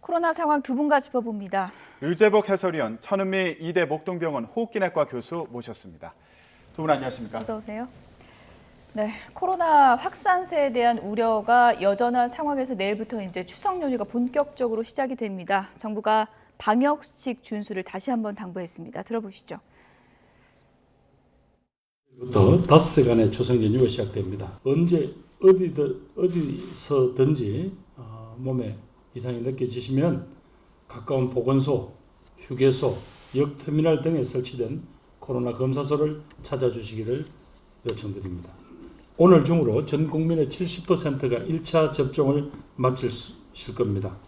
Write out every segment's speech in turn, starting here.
코로나 상황 두 분과 짚어봅니다. 류재복 해설위원, 천은미 이대 목동병원 호흡기내과 교수 모셨습니다. 두 분 안녕하십니까? 어서 오세요. 네, 코로나 확산세에 대한 우려가 여전한 상황에서 내일부터 이제 추석 연휴가 본격적으로 시작이 됩니다. 정부가 방역수칙 준수를 다시 한번 당부했습니다. 들어보시죠. 부터 5세간의 추석 연휴가 시작됩니다. 언제 어디서든지 몸에 이상이 느껴지시면 가까운 보건소, 휴게소, 역터미널 등에 설치된 코로나 검사소를 찾아주시기를 요청드립니다. 오늘 중으로 전 국민의 70%가 1차 접종을 마칠 겁니다.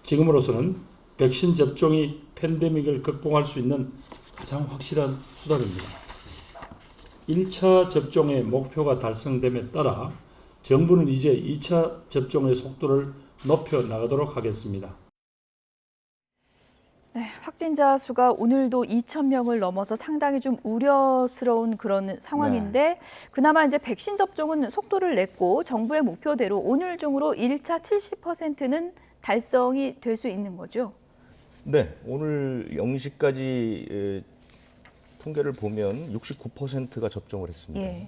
지금으로서는 백신 접종이 팬데믹을 극복할 수 있는 가장 확실한 수단입니다. 1차 접종의 목표가 달성됨에 따라 정부는 이제 2차 접종의 속도를 높여 나가도록 하겠습니다. 네, 확진자 수가 오늘도 2,000명을 넘어서 상당히 좀 우려스러운 그런 상황인데 그나마 이제 백신 접종은 속도를 냈고 정부의 목표대로 오늘 중으로 1차 70%는 달성이 될 수 있는 거죠? 네, 오늘 0시까지 통계를 보면 69%가 접종을 했습니다. 예.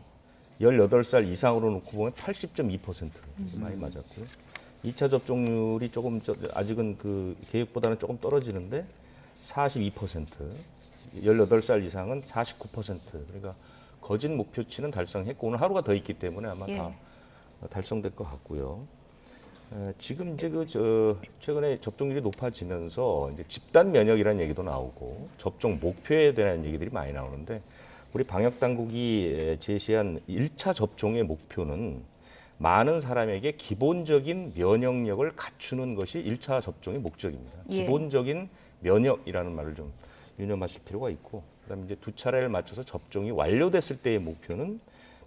18살 이상으로 놓고 보면 80.2% 많이 맞았고요. 2차 접종률이 조금 아직은 그 계획보다는 조금 떨어지는데 42%, 18살 이상은 49%. 그러니까 거진 목표치는 달성했고 오늘 하루가 더 있기 때문에 아마 다 달성될 것 같고요. 지금 이제 최근에 접종률이 높아지면서 이제 집단 면역이라는 얘기도 나오고 접종 목표에 대한 얘기들이 많이 나오는데 우리 방역 당국이 제시한 1차 접종의 목표는 많은 사람에게 기본적인 면역력을 갖추는 것이 1차 접종의 목적입니다. 예. 기본적인 면역이라는 말을 좀 유념하실 필요가 있고, 그다음에 이제 2차례를 맞춰서 접종이 완료됐을 때의 목표는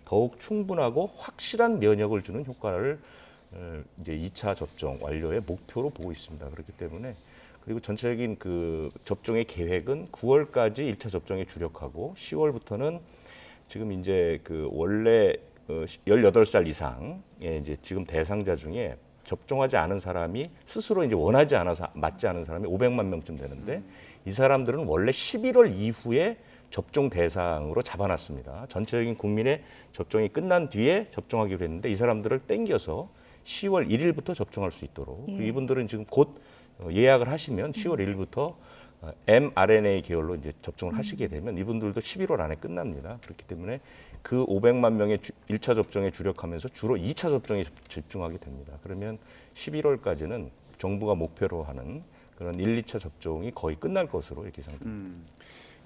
더욱 충분하고 확실한 면역을 주는 효과를 이제 2차 접종 완료의 목표로 보고 있습니다. 그렇기 때문에 그리고 전체적인 그 접종의 계획은 9월까지 1차 접종에 주력하고 10월부터는 지금 이제 그 원래 18살 이상의 이제 지금 대상자 중에 접종하지 않은 사람이 스스로 이제 원하지 않아서 맞지 않은 사람이 500만 명쯤 되는데 이 사람들은 원래 11월 이후에 접종 대상으로 잡아놨습니다. 전체적인 국민의 접종이 끝난 뒤에 접종하기로 했는데 이 사람들을 땡겨서 10월 1일부터 접종할 수 있도록 이분들은 지금 곧 예약을 하시면 10월 1일부터 mRNA 계열로 이제 접종을 하시게 되면 이분들도 11월 안에 끝납니다. 그렇기 때문에 그 500만 명의 1차 접종에 주력하면서 주로 2차 접종에 집중하게 됩니다. 그러면 11월까지는 정부가 목표로 하는 그런 1, 2차 접종이 거의 끝날 것으로 이렇게 예상됩니다.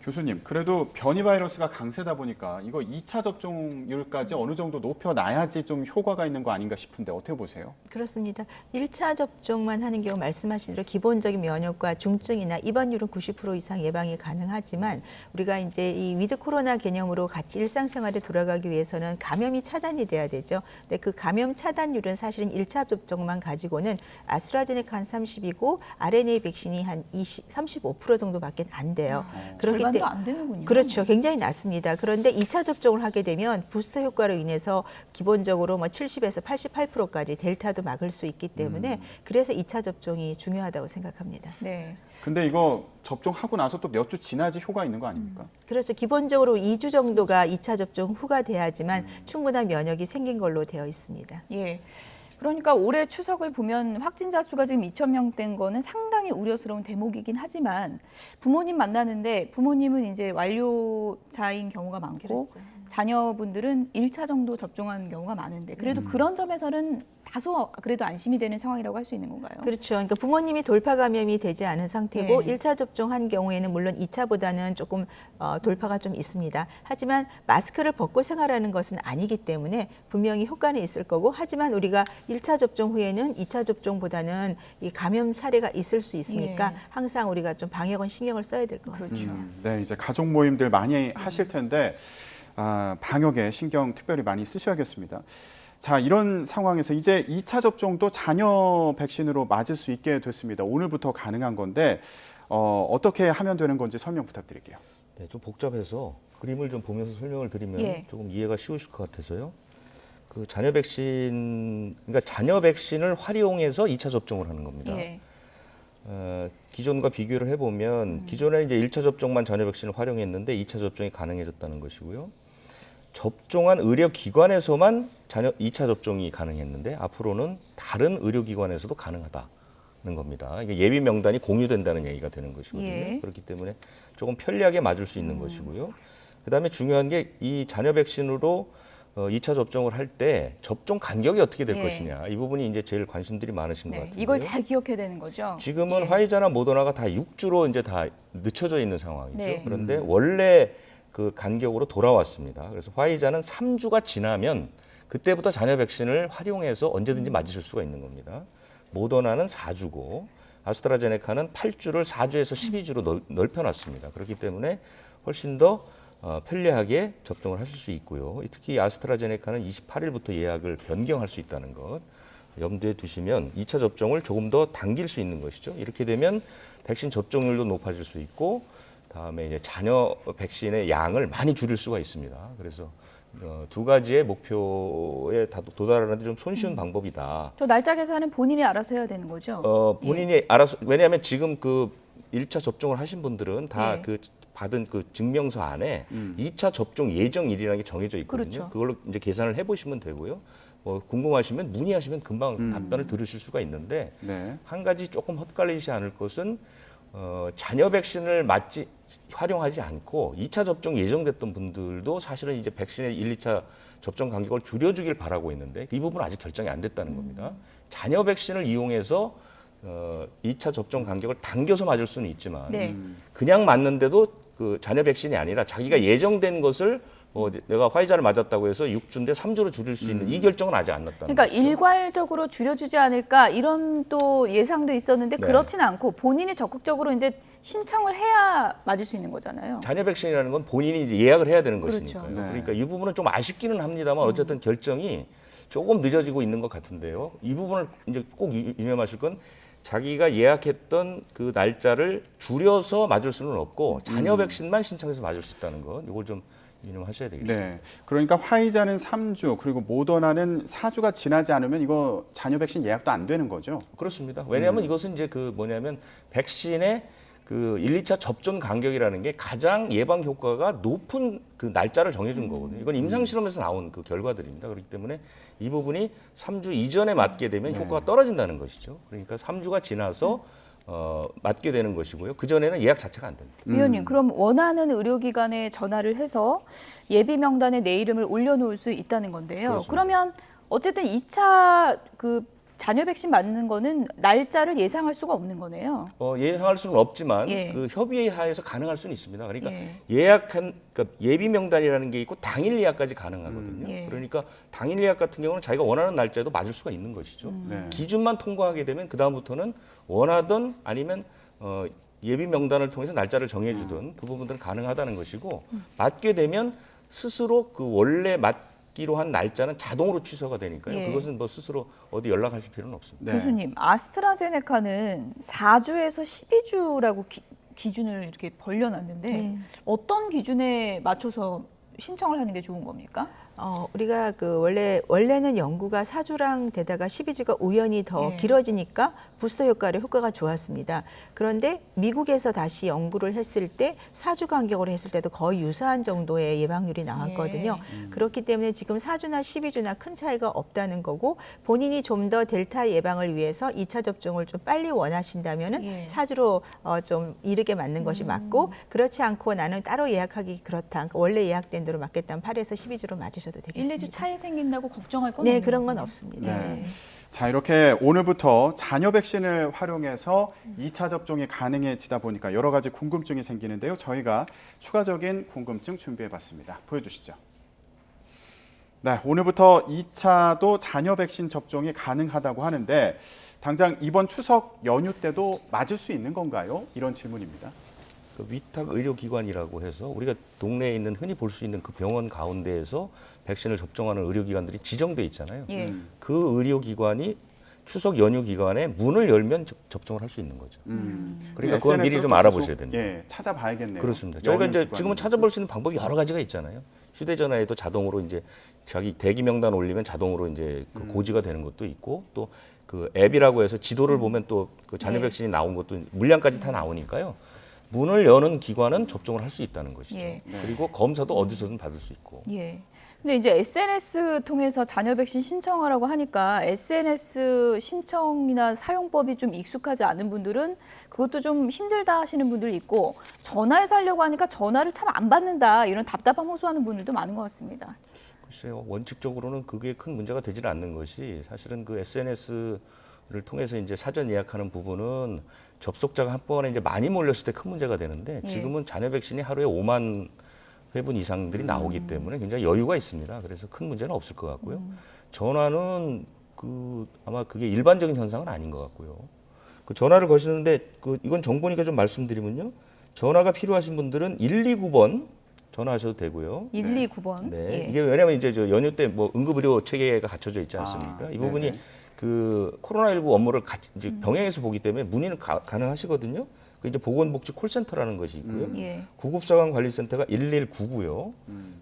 교수님, 그래도 변이 바이러스가 강세다 보니까 이거 2차 접종률까지 어느 정도 높여놔야지 좀 효과가 있는 거 아닌가 싶은데 어떻게 보세요? 그렇습니다. 1차 접종만 하는 경우 말씀하신 대로 기본적인 면역과 중증이나 입원율은 90% 이상 예방이 가능하지만 우리가 이제 이 위드 코로나 개념으로 같이 일상생활에 돌아가기 위해서는 감염이 차단이 돼야 되죠. 근데 그 감염 차단율은 사실은 1차 접종만 가지고는 아스트라제네카 한 30이고 RNA 백신이 한 35% 정도밖에 안 돼요. 그렇기 절반도 안 되는군요. 그렇죠. 굉장히 낮습니다. 그런데 2차 접종을 하게 되면 부스터 효과로 인해서 기본적으로 뭐 70에서 88%까지 델타도 막을 수 있기 때문에 그래서 2차 접종이 중요하다고 생각합니다. 네. 근데 이거 접종하고 나서 또 몇 주 지나야지 효과 있는 거 아닙니까? 그렇죠. 기본적으로 2주 정도가 2차 접종 후가 돼야지만 충분한 면역이 생긴 걸로 되어 있습니다. 예. 그러니까 올해 추석을 보면 확진자 수가 지금 2,000명대인 거는 상당히 우려스러운 대목이긴 하지만 부모님 만나는데 부모님은 이제 완료자인 경우가 많고 그렇죠. 자녀분들은 1차 정도 접종한 경우가 많은데 그래도 그런 점에서는 다소 그래도 안심이 되는 상황이라고 할 수 있는 건가요? 그렇죠. 그러니까 부모님이 돌파 감염이 되지 않은 상태고 예. 1차 접종한 경우에는 물론 2차보다는 조금 돌파가 좀 있습니다. 하지만 마스크를 벗고 생활하는 것은 아니기 때문에 분명히 효과는 있을 거고 하지만 우리가 1차 접종 후에는 2차 접종보다는 이 감염 사례가 있을 수 있으니까 항상 우리가 좀 방역은 신경을 써야 될 것 같습니다. 네, 이제 가족 모임들 많이 하실 텐데 방역에 신경 특별히 많이 쓰셔야겠습니다. 자, 이런 상황에서 이제 2차 접종도 자녀 백신으로 맞을 수 있게 됐습니다. 오늘부터 가능한 건데 어떻게 하면 되는 건지 설명 부탁드릴게요. 네, 좀 복잡해서 그림을 좀 보면서 설명을 드리면 조금 이해가 쉬우실 것 같아서요. 그 자녀 백신, 그러니까 자녀 백신을 활용해서 2차 접종을 하는 겁니다. 기존과 비교를 해보면 기존에 이제 1차 접종만 잔여 백신을 활용했는데 2차 접종이 가능해졌다는 것이고요. 접종한 의료기관에서만 2차 접종이 가능했는데 앞으로는 다른 의료기관에서도 가능하다는 겁니다. 이게 예비 명단이 공유된다는 얘기가 되는 것이거든요. 예. 그렇기 때문에 조금 편리하게 맞을 수 있는 것이고요. 그다음에 중요한 게 이 잔여 백신으로 2차 접종을 할 때 접종 간격이 어떻게 될 예. 것이냐. 이 부분이 이제 제일 관심들이 많으신 것 네, 같아요. 이걸 잘 기억해야 되는 거죠. 지금은 예. 화이자나 모더나가 다 6주로 이제 다 늦춰져 있는 상황이죠. 네. 그런데 원래 그 간격으로 돌아왔습니다. 그래서 화이자는 3주가 지나면 그때부터 잔여 백신을 활용해서 언제든지 맞으실 수가 있는 겁니다. 모더나는 4주고 아스트라제네카는 8주를 4주에서 12주로 넓혀놨습니다. 그렇기 때문에 훨씬 더 편리하게 접종을 하실 수 있고요. 특히 아스트라제네카는 28일부터 예약을 변경할 수 있다는 것 염두에 두시면 2차 접종을 조금 더 당길 수 있는 것이죠. 이렇게 되면 백신 접종률도 높아질 수 있고 다음에 이제 잔여 백신의 양을 많이 줄일 수가 있습니다. 그래서 두 가지의 목표에 도달하는 데 좀 손쉬운 방법이다. 저 날짜 계산은 본인이 알아서 해야 되는 거죠. 본인이 알아서 왜냐하면 지금 그 1차 접종을 하신 분들은 다 예. 그 받은 그 증명서 안에 2차 접종 예정일이라는 게 정해져 있거든요. 그렇죠. 그걸로 이제 계산을 해보시면 되고요. 궁금하시면 문의하시면 금방 답변을 들으실 수가 있는데 네. 한 가지 조금 헛갈리지 않을 것은 잔여 백신을 활용하지 않고 2차 접종 예정됐던 분들도 사실은 이제 백신의 1, 2차 접종 간격을 줄여주길 바라고 있는데 이 부분은 아직 결정이 안 됐다는 겁니다. 잔여 백신을 이용해서 2차 접종 간격을 당겨서 맞을 수는 있지만 네. 그냥 맞는데도 그 잔여 백신이 아니라 자기가 예정된 것을 내가 화이자를 맞았다고 해서 6주인데 3주로 줄일 수 있는 이 결정은 아직 안 났다는 그러니까 거죠. 일괄적으로 줄여주지 않을까 이런 또 예상도 있었는데 네. 그렇지는 않고 본인이 적극적으로 이제 신청을 해야 맞을 수 있는 거잖아요. 잔여 백신이라는 건 본인이 이제 예약을 해야 되는 그렇죠. 것이니까요. 네. 그러니까 이 부분은 좀 아쉽기는 합니다만 어쨌든 결정이 조금 늦어지고 있는 것 같은데요. 이 부분을 이제 꼭 유념하실 건 자기가 예약했던 그 날짜를 줄여서 맞을 수는 없고 잔여 백신만 신청해서 맞을 수 있다는 것. 이걸 좀 유념하셔야 되겠습니다. 네. 그러니까 화이자는 3주 그리고 모더나는 4주가 지나지 않으면 이거 잔여 백신 예약도 안 되는 거죠. 그렇습니다. 왜냐하면 이것은 이제 그 뭐냐면 백신의 그 1, 2차 접종 간격이라는 게 가장 예방 효과가 높은 그 날짜를 정해준 거거든요. 이건 임상 실험에서 나온 그 결과들입니다. 그렇기 때문에 이 부분이 3주 이전에 맞게 되면 효과가 떨어진다는 것이죠. 그러니까 3주가 지나서 맞게 되는 것이고요. 그 전에는 예약 자체가 안 됩니다. 위원님, 그럼 원하는 의료기관에 전화를 해서 예비 명단에 내 이름을 올려놓을 수 있다는 건데요. 그렇습니다. 그러면 어쨌든 2차 그 잔여 백신 맞는 거는 날짜를 예상할 수가 없는 거네요. 예상할 수는 없지만 예. 그 협의에 하에서 가능할 수는 있습니다. 그러니까 예. 그러니까 예비 명단이라는 게 있고 당일 예약까지 가능하거든요. 예. 그러니까 당일 예약 같은 경우는 자기가 원하는 날짜에도 맞을 수가 있는 것이죠. 네. 기준만 통과하게 되면 그 다음부터는 원하든 아니면 예비 명단을 통해서 날짜를 정해주든 그 부분들은 가능하다는 것이고 맞게 되면 스스로 그 원래 맞기로 한 날짜는 자동으로 취소가 되니까요. 예. 그것은 뭐 스스로 어디 연락하실 필요는 없습니다. 네. 교수님, 아스트라제네카는 4주에서 12주라고 기준을 이렇게 벌려놨는데 네. 어떤 기준에 맞춰서 신청을 하는 게 좋은 겁니까? 우리가 그 원래는 연구가 4주랑 되다가 12주가 우연히 더 예. 길어지니까 부스터 효과가 좋았습니다. 그런데 미국에서 다시 연구를 했을 때 4주 간격으로 했을 때도 거의 유사한 정도의 예방률이 나왔거든요. 그렇기 때문에 지금 4주나 12주나 큰 차이가 없다는 거고 본인이 좀 더 델타 예방을 위해서 2차 접종을 좀 빨리 원하신다면은 예. 4주로 좀 이르게 맞는 것이 맞고 그렇지 않고 나는 따로 예약하기 그렇다. 그러니까 원래 예약된 대로 맞겠다면 8에서 12주로 맞으셔도 1, 되겠습니다. 2주 차이 생긴다고 걱정할 건 네, 없는 그런 건 거군요. 없습니다. 네. 자, 이렇게 오늘부터 잔여 백신을 활용해서 2차 접종이 가능해지다 보니까 여러 가지 궁금증이 생기는데요. 저희가 추가적인 궁금증 준비해봤습니다. 보여주시죠. 네, 오늘부터 2차도 잔여 백신 접종이 가능하다고 하는데 당장 이번 추석 연휴 때도 맞을 수 있는 건가요? 이런 질문입니다. 그 위탁 의료기관이라고 해서 우리가 동네에 있는 흔히 볼 수 있는 그 병원 가운데에서 백신을 접종하는 의료기관들이 지정돼 있잖아요. 예. 그 의료기관이 추석 연휴 기간에 문을 열면 접종을 할 수 있는 거죠. 그러니까 그건 미리 좀 알아보셔야 됩니다. 예, 찾아봐야겠네요. 그렇습니다. 저희가 연휴 이제 기관인지. 지금은 찾아볼 수 있는 방법이 여러 가지가 있잖아요. 휴대전화에도 자동으로 이제 자기 대기 명단 올리면 자동으로 이제 그 고지가 되는 것도 있고 또 그 앱이라고 해서 지도를 보면 또 그 잔여 네. 백신이 나온 것도 물량까지 다 나오니까요. 문을 여는 기관은 접종을 할 수 있다는 것이죠. 예. 그리고 검사도 어디서든 받을 수 있고. 예. 근데 이제 SNS 통해서 잔여 백신 신청하라고 하니까 SNS 신청이나 사용법이 좀 익숙하지 않은 분들은 그것도 좀 힘들다 하시는 분들이 있고 전화해서 하려고 하니까 전화를 참 안 받는다 이런 답답함 호소하는 분들도 많은 것 같습니다. 글쎄요, 원칙적으로는 그게 큰 문제가 되질 않는 것이 사실은 그 SNS를 통해서 이제 사전 예약하는 부분은 접속자가 한꺼번에 이제 많이 몰렸을 때 큰 문제가 되는데 예. 지금은 잔여 백신이 하루에 5만 회분 이상들이 나오기 때문에 굉장히 여유가 있습니다. 그래서 큰 문제는 없을 것 같고요. 전화는 아마 그게 일반적인 현상은 아닌 것 같고요. 그 전화를 거시는데 이건 정보니까 좀 말씀드리면요. 전화가 필요하신 분들은 129번 전화하셔도 되고요. 129번. 네, 예. 이게 왜냐하면 이제 저 연휴 때 뭐 응급의료 체계가 갖춰져 있지 않습니까? 아, 이 부분이 네네. 그 코로나19 업무를 같이 이제 병행해서 보기 때문에 문의는 가능하시거든요. 그 이제 보건복지 콜센터라는 것이 있고요. 예. 구급사관관리센터가 1199요.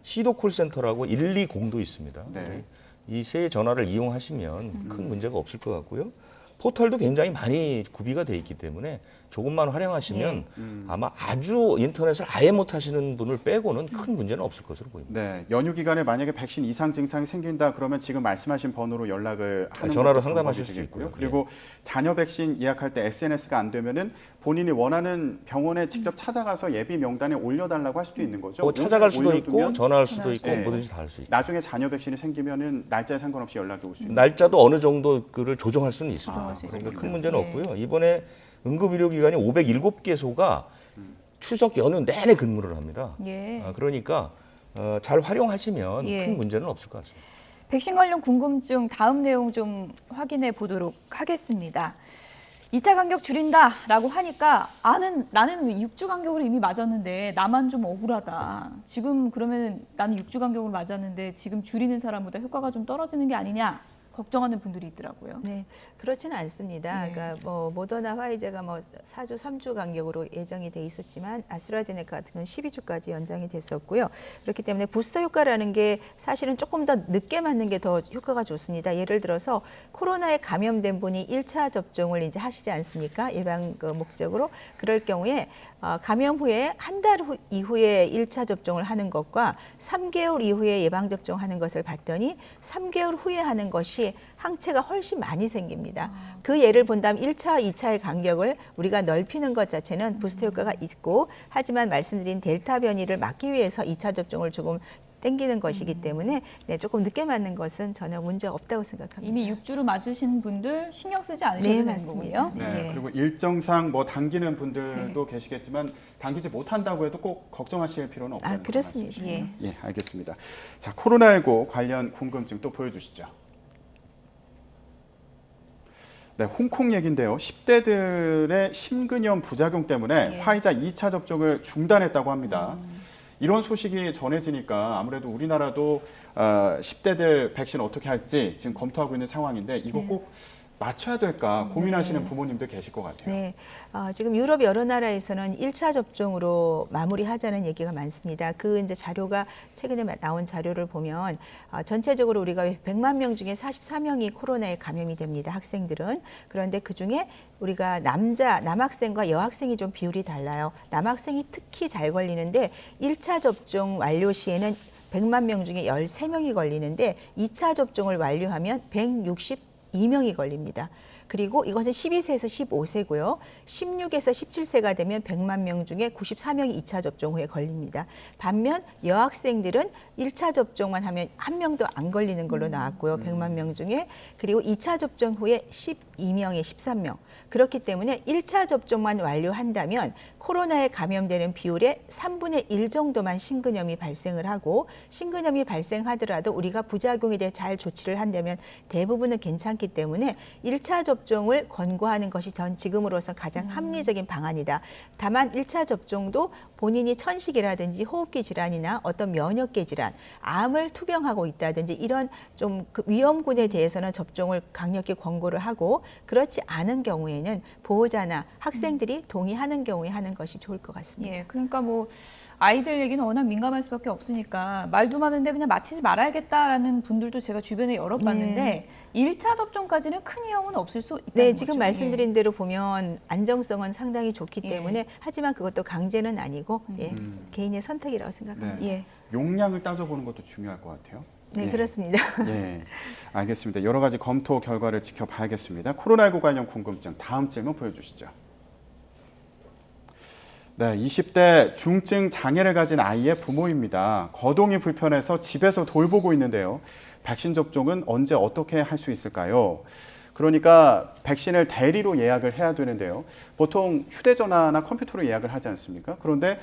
시도 콜센터라고 120도 있습니다. 네. 이 세 전화를 이용하시면 큰 문제가 없을 것 같고요. 포털도 굉장히 많이 구비가 돼 있기 때문에 조금만 활용하시면 아마 아주 인터넷을 아예 못 하시는 분을 빼고는 큰 문제는 없을 것으로 보입니다. 네, 연휴 기간에 만약에 백신 이상 증상이 생긴다 그러면 지금 말씀하신 번호로 연락을 하는 전화로 것도 상담하실 방법이 수 되겠고요. 있고요. 그리고 잔여 백신 예약할 때 SNS가 안 되면은 본인이 원하는 병원에 직접 찾아가서 예비 명단에 올려달라고 할 수도 있는 거죠. 뭐 찾아갈 수도 있고 올려두면 전화할 수도 있고 네. 뭐든지 다 할 수 있고 나중에 잔여 백신이 생기면은 날짜에 상관없이 연락이 올 수 있는. 날짜도 어느 정도 그를 조정할 수는 있습니다. 조정할 수 그러니까 있습니다. 큰 문제는 예. 없고요. 이번에 응급의료기관이 507개소가 추석 연휴 내내 근무를 합니다. 예. 그러니까 잘 활용하시면 예. 큰 문제는 없을 것 같습니다. 백신 관련 궁금증 다음 내용 좀 확인해 보도록 하겠습니다. 2차 간격 줄인다라고 하니까 나는 6주 간격으로 이미 맞았는데 나만 좀 억울하다. 지금 그러면 나는 6주 간격으로 맞았는데 지금 줄이는 사람보다 효과가 좀 떨어지는 게 아니냐 걱정하는 분들이 있더라고요. 네, 그렇지는 않습니다. 네. 그러니까 뭐 모더나 화이자가 뭐 4주, 3주 간격으로 예정이 돼 있었지만 아스트라제네카 같은 건 12주까지 연장이 됐었고요. 그렇기 때문에 부스터 효과라는 게 사실은 조금 더 늦게 맞는 게 더 효과가 좋습니다. 예를 들어서 코로나에 감염된 분이 1차 접종을 이제 하시지 않습니까? 예방 그 목적으로. 그럴 경우에 감염 후에 한 달 이후에 1차 접종을 하는 것과 3개월 이후에 예방 접종하는 것을 봤더니 3개월 후에 하는 것이 항체가 훨씬 많이 생깁니다. 그 예를 본다면 1차, 2차의 간격을 우리가 넓히는 것 자체는 부스터 효과가 있고 하지만 말씀드린 델타 변이를 막기 위해서 2차 접종을 조금 땡기는 것이기 때문에 네, 조금 늦게 맞는 것은 전혀 문제 없다고 생각합니다. 이미 6주로 맞으신 분들 신경 쓰지 않으셔도 네, 되는 맞습니다. 거군요. 네, 예. 그리고 일정상 뭐 당기는 분들도 계시겠지만 당기지 못한다고 해도 꼭 걱정하실 필요는 없다는 그렇습니다. 말씀이시죠? 예, 알겠습니다. 자, 코로나19 관련 궁금증 또 보여주시죠. 네, 홍콩 얘기인데요. 10대들의 심근염 부작용 때문에 예. 화이자 2차 접종을 중단했다고 합니다. 이런 소식이 전해지니까 아무래도 우리나라도 10대들 백신 어떻게 할지 지금 검토하고 있는 상황인데 이거 꼭 맞춰야 될까 고민하시는 부모님들 계실 것 같아요. 네, 지금 유럽 여러 나라에서는 1차 접종으로 마무리하자는 얘기가 많습니다. 그 이제 자료가 최근에 나온 자료를 보면 전체적으로 우리가 100만 명 중에 44명이 코로나에 감염이 됩니다. 학생들은. 그런데 그 중에 우리가 남학생과 여학생이 좀 비율이 달라요. 남학생이 특히 잘 걸리는데 1차 접종 완료 시에는 100만 명 중에 13명이 걸리는데 2차 접종을 완료하면 162명이 걸립니다. 그리고 이것은 12세에서 15세고요. 16에서 17세가 되면 100만 명 중에 94명이 2차 접종 후에 걸립니다. 반면 여학생들은 1차 접종만 하면 한 명도 안 걸리는 걸로 나왔고요. 100만 명 중에. 그리고 2차 접종 후에 12명에 13명. 그렇기 때문에 1차 접종만 완료한다면 코로나에 감염되는 비율의 3분의 1 정도만 심근염이 발생을 하고 심근염이 발생하더라도 우리가 부작용에 대해 잘 조치를 한다면 대부분은 괜찮기 때문에 1차 접종을 권고하는 것이 전 지금으로서 가장 합리적인 방안이다. 다만 1차 접종도 본인이 천식이라든지 호흡기 질환이나 어떤 면역계 질환, 암을 투병하고 있다든지 이런 좀 그 위험군에 대해서는 접종을 강력히 권고를 하고 그렇지 않은 경우에는 보호자나 학생들이 동의하는 경우에 하는 것이 좋을 것 같습니다. 예, 그러니까 뭐 아이들 얘기는 워낙 민감할 수밖에 없으니까 말도 많은데 그냥 맞히지 말아야겠다라는 분들도 제가 주변에 여러 봤는데 1차 접종까지는 큰 위험은 없을 수 있다는 네, 거죠. 지금 말씀드린 대로 보면 안정성은 상당히 좋기 예. 때문에 하지만 그것도 강제는 아니고 예, 개인의 선택이라고 생각합니다. 예. 용량을 따져보는 것도 중요할 것 같아요. 네, 예. 그렇습니다. 예, 알겠습니다. 여러 가지 검토 결과를 지켜봐야겠습니다. 코로나19 관련 궁금증 다음 질문 보여주시죠. 네, 20대 중증 장애를 가진 아이의 부모입니다. 거동이 불편해서 집에서 돌보고 있는데요. 백신 접종은 언제 어떻게 할 수 있을까요? 그러니까 백신을 대리로 예약을 해야 되는데요. 보통 휴대전화나 컴퓨터로 예약을 하지 않습니까? 그런데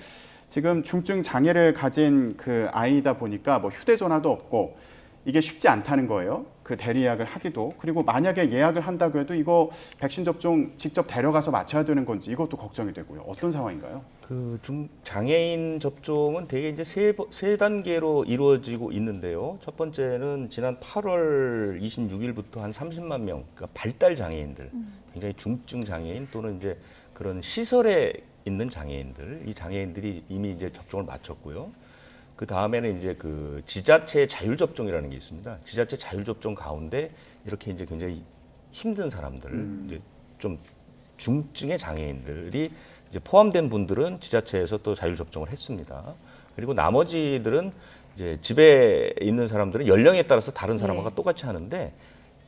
지금 중증 장애를 가진 그 아이다 보니까 뭐 휴대전화도 없고 이게 쉽지 않다는 거예요. 그 대리 예약을 하기도. 그리고 만약에 예약을 한다고 해도 이거 백신 접종 직접 데려가서 맞춰야 되는 건지 이것도 걱정이 되고요. 어떤 상황인가요? 그 장애인 접종은 대개 이제 세 단계로 이루어지고 있는데요. 첫 번째는 지난 8월 26일부터 한 30만 명, 그러니까 발달 장애인들, 굉장히 중증 장애인 또는 이제 그런 시설에 있는 장애인들, 이 장애인들이 이미 이제 접종을 마쳤고요. 그 다음에는 이제 그 지자체 자율 접종이라는 게 있습니다. 지자체 자율 접종 가운데 이렇게 이제 굉장히 힘든 사람들, 이제 좀 중증의 장애인들이 이제 포함된 분들은 지자체에서 또 자율 접종을 했습니다. 그리고 나머지들은 이제 집에 있는 사람들은 연령에 따라서 다른 사람과 똑같이 하는데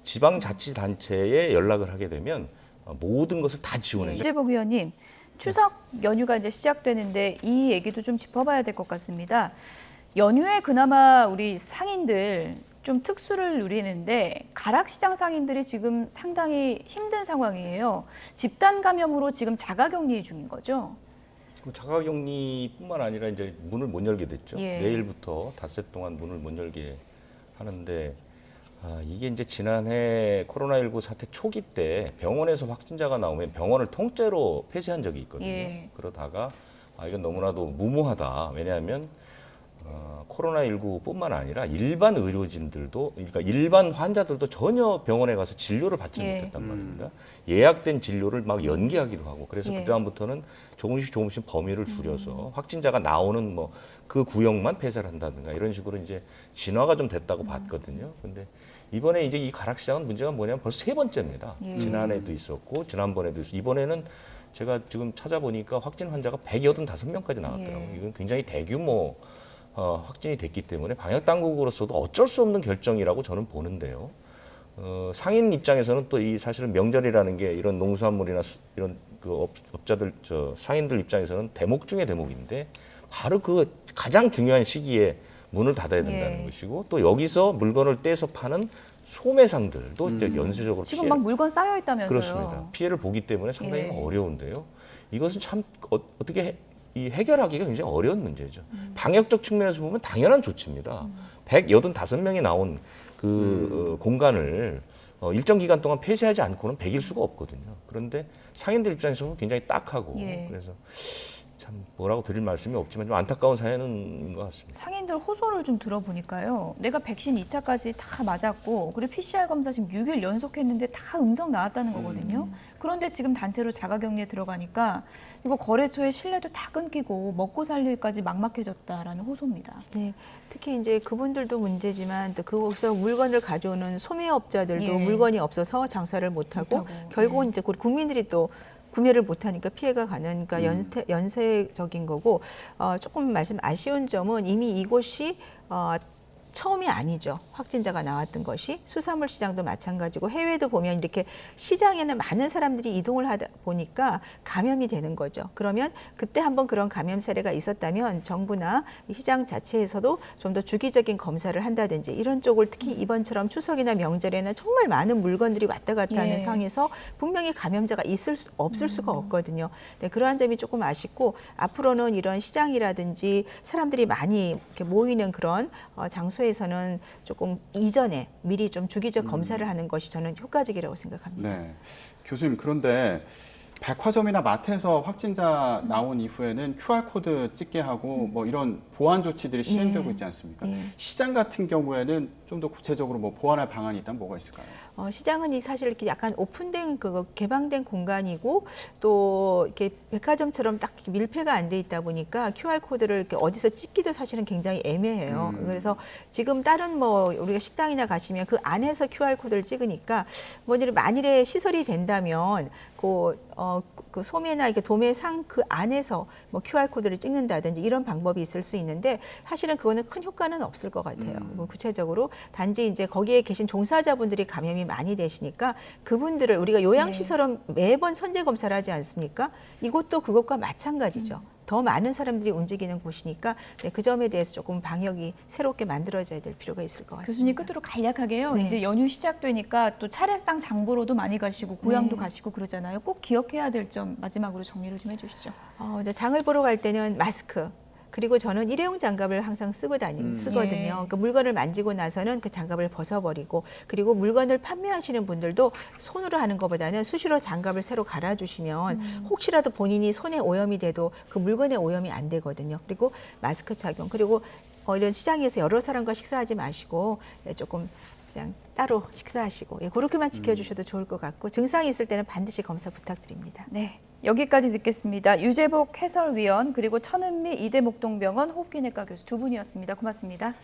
지방자치단체에 연락을 하게 되면 모든 것을 다 지원해요. 이재복 의원님, 추석 연휴가 이제 시작되는데 이 얘기도 좀 짚어봐야 될 것 같습니다. 연휴에 그나마 우리 상인들 좀 특수를 누리는데 가락시장 상인들이 지금 상당히 힘든 상황이에요. 집단 감염으로 지금 자가격리 중인 거죠. 자가격리뿐만 아니라 이제 문을 못 열게 됐죠. 예. 내일부터 닷새 동안 문을 못 열게 하는데 이게 이제 지난해 코로나19 사태 초기 때 병원에서 확진자가 나오면 병원을 통째로 폐쇄한 적이 있거든요. 예. 그러다가 이건 너무나도 무모하다. 왜냐하면 코로나19뿐만 아니라 일반 의료진들도, 그러니까 일반 환자들도 전혀 병원에 가서 진료를 받지 예. 못했단 말입니다. 예약된 진료를 막 연기하기도 하고, 그래서 예. 그다음부터는 조금씩 범위를 줄여서 확진자가 나오는 뭐 그 구역만 폐쇄를 한다든가 이런 식으로 이제 진화가 좀 됐다고 봤거든요. 근데 이번에 이제 이 가락시장은 문제가 뭐냐면 벌써 세 번째입니다. 예. 지난해도 있었고 지난번에도 있었고 이번에는 제가 지금 찾아보니까 확진 환자가 185명까지 나왔더라고요. 예. 이건 굉장히 대규모 확진이 됐기 때문에 방역 당국으로서도 어쩔 수 없는 결정이라고 저는 보는데요. 상인 입장에서는 또 이 사실은 명절이라는 게 이런 농수산물이나 이런 그 업자들 상인들 입장에서는 대목 중의 대목인데 바로 그 가장 중요한 시기에 문을 닫아야 된다는 예. 것이고 또 여기서 물건을 떼서 파는 소매상들도 이제 연쇄적으로 지금 막 물건 쌓여 있다면서요. 그렇습니다. 피해를 보기 때문에 상당히 예. 어려운데요. 이것은 참 어떻게 이 해결하기가 굉장히 어려운 문제죠. 방역적 측면에서 보면 당연한 조치입니다. 185명이 나온 그 공간을 일정 기간 동안 폐쇄하지 않고는 100일 수가 없거든요. 그런데 상인들 입장에서는 굉장히 딱하고 예. 그래서 참 뭐라고 드릴 말씀이 없지만 좀 안타까운 사연인 것 같습니다. 상인들 호소를 좀 들어보니까요. 내가 백신 2차까지 다 맞았고 그리고 PCR 검사 지금 6일 연속했는데 다 음성 나왔다는 거거든요. 그런데 지금 단체로 자가격리에 들어가니까 이거 거래처의 신뢰도 다 끊기고 먹고 살 일까지 막막해졌다라는 호소입니다. 네, 특히 이제 그분들도 문제지만 또 거기서 물건을 가져오는 소매업자들도 예. 물건이 없어서 장사를 못하고 못하고, 결국은 예. 이제 국민들이 또 구매를 못하니까 피해가 가는, 그러니까 연쇄적인 거고, 조금 말씀 아쉬운 점은 이미 이곳이 처음이 아니죠. 확진자가 나왔던 것이 수산물 시장도 마찬가지고 해외도 보면 이렇게 시장에는 많은 사람들이 이동을 하다 보니까 감염이 되는 거죠. 그러면 그때 한번 그런 감염 사례가 있었다면 정부나 시장 자체에서도 좀 더 주기적인 검사를 한다든지 이런 쪽을 특히 이번처럼 추석이나 명절에는 정말 많은 물건들이 왔다 갔다 하는 예. 상황에서 분명히 감염자가 없을 수가 없거든요. 네, 그러한 점이 조금 아쉽고 앞으로는 이런 시장이라든지 사람들이 많이 이렇게 모이는 그런 장소에서는 조금 이전에 미리 좀 주기적 검사를 하는 것이 저는 효과적이라고 생각합니다. 네, 교수님 그런데 백화점이나 마트에서 확진자 나온 이후에는 QR코드 찍게 하고 뭐 이런 보안 조치들이 시행되고 있지 않습니까? 시장 같은 경우에는 좀 더 구체적으로 뭐 보완할 방안이 있다면 뭐가 있을까요? 시장은 이 사실 이렇게 약간 오픈된 개방된 공간이고 또 이렇게 백화점처럼 딱 밀폐가 안 돼 있다 보니까 QR 코드를 이렇게 어디서 찍기도 사실은 굉장히 애매해요. 그래서 지금 다른 뭐 우리가 식당이나 가시면 그 안에서 QR 코드를 찍으니까 만일에 시설이 된다면 그 소매나 이렇게 도매상 그 안에서 뭐 QR 코드를 찍는다든지 이런 방법이 있을 수 있는데 사실은 그거는 큰 효과는 없을 것 같아요. 뭐 구체적으로 단지 이제 거기에 계신 종사자분들이 감염이 많이 되시니까 그분들을 우리가 요양시설은 매번 선제 검사를 하지 않습니까? 이것도 그것과 마찬가지죠. 더 많은 사람들이 움직이는 곳이니까 그 점에 대해서 조금 방역이 새롭게 만들어져야 될 필요가 있을 것 같습니다. 교수님 끝으로 간략하게요. 네. 이제 연휴 시작되니까 또 차례상 장보러도 많이 가시고 고향도 네. 가시고 그러잖아요. 꼭 기억해야 될 점 마지막으로 정리를 좀 해주시죠. 이제 장을 보러 갈 때는 마스크. 그리고 저는 일회용 장갑을 항상 쓰거든요. 예. 그러니까 물건을 만지고 나서는 그 장갑을 벗어버리고 그리고 물건을 판매하시는 분들도 손으로 하는 것보다는 수시로 장갑을 새로 갈아주시면 혹시라도 본인이 손에 오염이 돼도 그 물건에 오염이 안 되거든요. 그리고 마스크 착용 그리고 이런 시장에서 여러 사람과 식사하지 마시고 조금 그냥 따로 식사하시고 그렇게만 지켜주셔도 좋을 것 같고 증상이 있을 때는 반드시 검사 부탁드립니다. 네. 여기까지 듣겠습니다. 유재복 해설위원 그리고 천은미 이대목동병원 호흡기내과 교수 두 분이었습니다. 고맙습니다.